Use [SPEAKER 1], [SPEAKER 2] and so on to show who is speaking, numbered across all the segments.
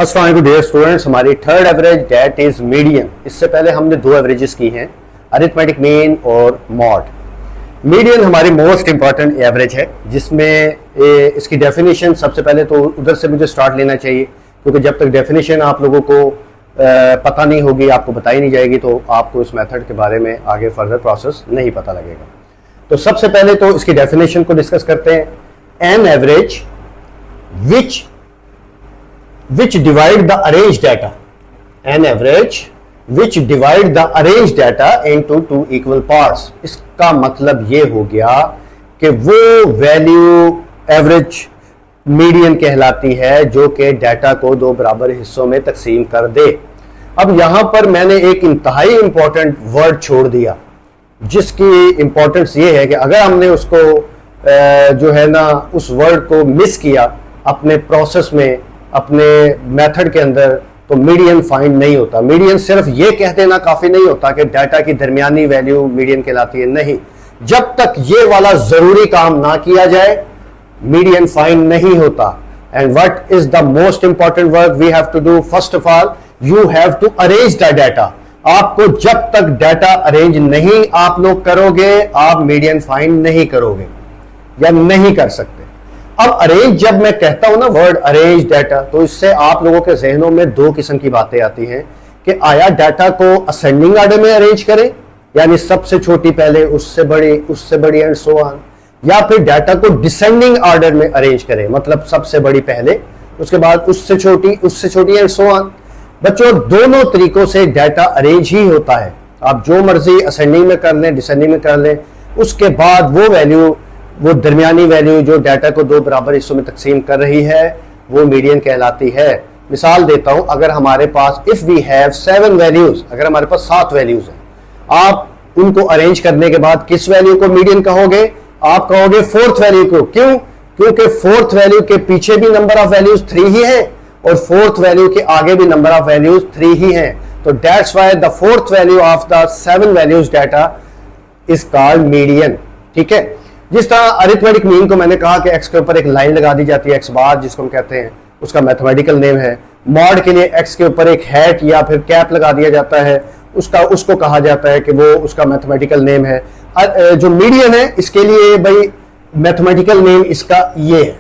[SPEAKER 1] अस्सलाम वालेकुम dear students, हमारी third average that is median. इससे पहले हमने दो एवरेजेस की हैं, अरिथमेटिक मीन और मॉड। मीडियन हमारी मोस्ट इंपॉर्टेंट एवरेज है, जिसमें इसकी डेफिनेशन सबसे पहले तो उधर से मुझे स्टार्ट लेना चाहिए, क्योंकि जब तक डेफिनेशन आप लोगों को पता नहीं होगी, आपको बताई नहीं जाएगी, तो आपको इस मेथड के बारे में आगे फर्दर प्रोसेस नहीं पता लगेगा। तो सबसे पहले तो इसकी डेफिनेशन को डिस्कस करते हैं। An average which divide the arranged data, an average which divide the arranged data into two equal parts। इसका मतलब ये हो गया कि वो वैल्यू एवरेज मीडियन कहलाती है जो कि डाटा को दो बराबर हिस्सों में तकसीम कर दे। अब यहां पर मैंने एक इंतहाई इंपॉर्टेंट वर्ड छोड़ दिया, जिसकी इंपॉर्टेंस ये है कि अगर हमने उसको जो है ना उस वर्ड को मिस किया अपने प्रोसेस में, अपने मेथड के अंदर, तो मीडियन फाइंड नहीं होता। मीडियन सिर्फ ये कह देना काफी नहीं होता कि डाटा की दरमियानी वैल्यू मीडियन कहलाती है, नहीं। जब तक ये वाला जरूरी काम ना किया जाए मीडियन फाइंड नहीं होता। And what is the most important work we have to do? First of all you have to arrange the data. आपको जब तक डाटा अरेंज नहीं आप लोग करोगे, आप मीडियन फाइंड नहीं करोगे या नहीं कर सकते। अब अरेंज, जब मैं कहता हूं ना वर्ड अरेंज डाटा, तो इससे आप लोगों के जहनों में दो किस्म की बातें आती हैं कि आया डाटा को असेंडिंग ऑर्डर में अरेंज करें, यानी सबसे छोटी पहले उससे बड़ी एंड सो ऑन, या फिर डाटा को डिसेंडिंग ऑर्डर में अरेंज करें, मतलब सबसे बड़ी पहले, उसके बाद उससे छोटी एंड सो ऑन। बच्चों, दोनों तरीकों से डाटा अरेंज ही होता है। आप जो मर्जी असेंडिंग में कर लें, डिसेंडिंग में कर लें, उसके बाद वो वैल्यू, वो दरमियानी वैल्यू जो डाटा को दो बराबर हिस्सों में तकसीम कर रही है, वो मीडियन कहलाती है। मिसाल देता हूं, अगर हमारे पास इफ वी हैव 7 वैल्यूज, अगर हमारे पास 7 वैल्यूज हैं, आप उनको अरेंज करने के बाद किस वैल्यू को मीडियन कहोगे? आप कहोगे फोर्थ वैल्यू को। क्यों? क्योंकि फोर्थ वैल्यू के पीछे भी नंबर ऑफ वैल्यूज 3 ही है और फोर्थ वैल्यू के आगे भी नंबर ऑफ वैल्यूज 3 ही हैं। तो that's why the fourth value of the 7 values data is called median. ठीक है। जिस तरह अरिथमेटिक मीन को मैंने कहा कि एक्स के ऊपर एक लाइन लगा दी जाती है, एक्स बार जिसको हम कहते हैं, उसका मैथमेटिकल नेम है। मॉड के लिए एक्स के ऊपर एक हैट या फिर कैप लगा दिया जाता है, उसको कहा जाता है कि वो उसका मैथमेटिकल नेम है। जो मीडियन है, इसके लिए भाई मैथमेटिकल नेम इसका ये है।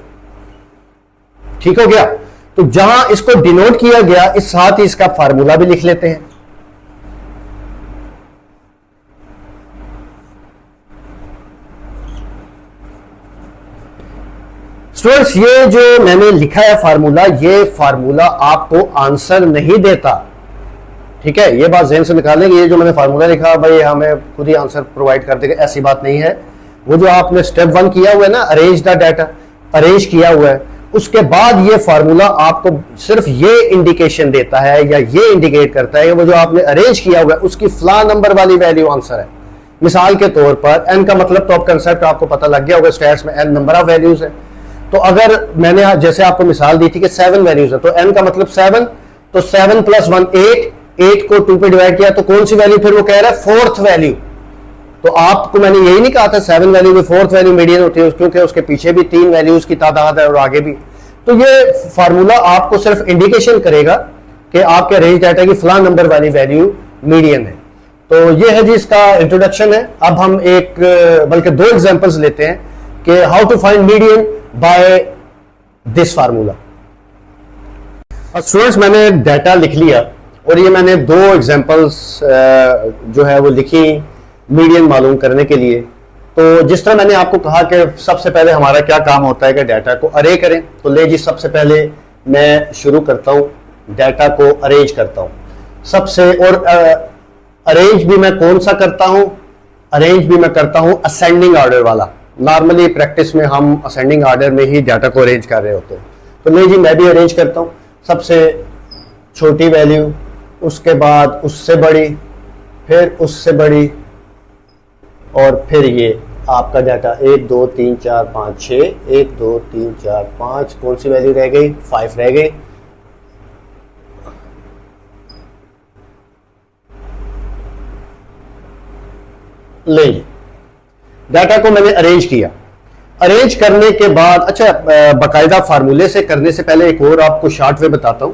[SPEAKER 1] ठीक हो गया? तो जहां इसको डिनोट किया गया, इस साथ ही इसका फार्मूला भी लिख लेते हैं। स्टूडेंट्स, ये जो मैंने लिखा है फार्मूला, ये फार्मूला आपको आंसर नहीं देता। ठीक है, ये बात ज़हन से निकालें कि ये जो मैंने फार्मूला लिखा भाई हमें खुद ही आंसर प्रोवाइड कर देगा, ऐसी बात नहीं है। वो जो आपने स्टेप 1 किया हुआ है ना, अरेंज द डाटा, अरेंज किया हुआ है, उसके बाद ये फार्मूला आपको सिर्फ ये इंडिकेशन देता है या ये इंडिकेट करता है कि वो जो आपने अरेंज किया हुआ है उसकी फ्ला नंबर वाली वैल्यू आंसर है। मिसाल के तौर पर एन का मतलब तो कंसेप्ट आपको पता लग गया होगा, स्टैट्स में एन नंबर ऑफ वैल्यूज है। तो अगर मैंने जैसे आपको मिसाल दी थी कि 7 वैल्यूज है, तो n का मतलब 7, तो 7 + 1 8 को 2 पे डिवाइड किया, तो कौन सी वैल्यू फिर वो कह रहा है? Fourth value. तो आपको मैंने यही नहीं कहा था 7 वैल्यू में फोर्थ वैल्यू मीडियन होती है, क्योंकि उसके पीछे भी 3 वैल्यूज की तादाद है और आगे भी। तो ये फार्मूला आपको सिर्फ इंडिकेशन करेगा कि आपके अरेंज डाटा की फला नंबर वाली वैल्यू मीडियन है। तो ये है जी इसका इंट्रोडक्शन है। अब हम एक बल्कि 2 एग्जांपल्स लेते हैं कि how to find median by this formula. अब स्टूडेंट्स, मैंने डाटा लिख लिया और ये मैंने 2 एग्जांपल्स जो है वो लिखी मीडियन मालूम करने के लिए। तो जिस तरह मैंने आपको कहा कि सबसे पहले हमारा क्या काम होता है कि डाटा को अरे करें, तो ले जी सबसे पहले मैं शुरू करता हूं, डाटा को अरेंज करता हूं सबसे। और अरेंज भी मैं कौन सा करता हूं? अरेंज भी मैं करता हूं असेंडिंग ऑर्डर वाला। नॉर्मली प्रैक्टिस में हम असेंडिंग ऑर्डर में ही डाटा को अरेंज कर रहे होते हैं। तो नहीं जी, मैं भी अरेंज करता हूं, सबसे छोटी वैल्यू, उसके बाद उससे बड़ी, फिर उससे बड़ी, और फिर ये आपका डाटा 1 2 3 4 5 6, 1 2 3 4 5, कौन सी वैल्यू रह गई? 5 रह गई। ले डाटा को मैंने अरेंज किया। अरेंज करने के बाद, अच्छा, बाकायदा फार्मूले से करने से पहले एक और आपको शॉर्ट वे बताता हूं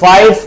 [SPEAKER 1] 5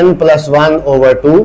[SPEAKER 1] n+1/2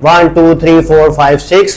[SPEAKER 1] 1 2 3 4 5 6,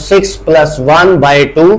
[SPEAKER 1] 6+1/2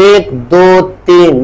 [SPEAKER 1] 1 2 3,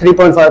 [SPEAKER 1] 3.5,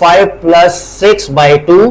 [SPEAKER 1] 5+6/2,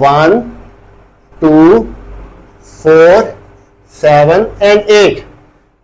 [SPEAKER 1] 1 2 4 7 and 8.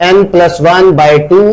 [SPEAKER 1] n+1/2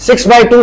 [SPEAKER 1] 6/2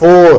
[SPEAKER 1] 4.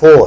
[SPEAKER 1] 4.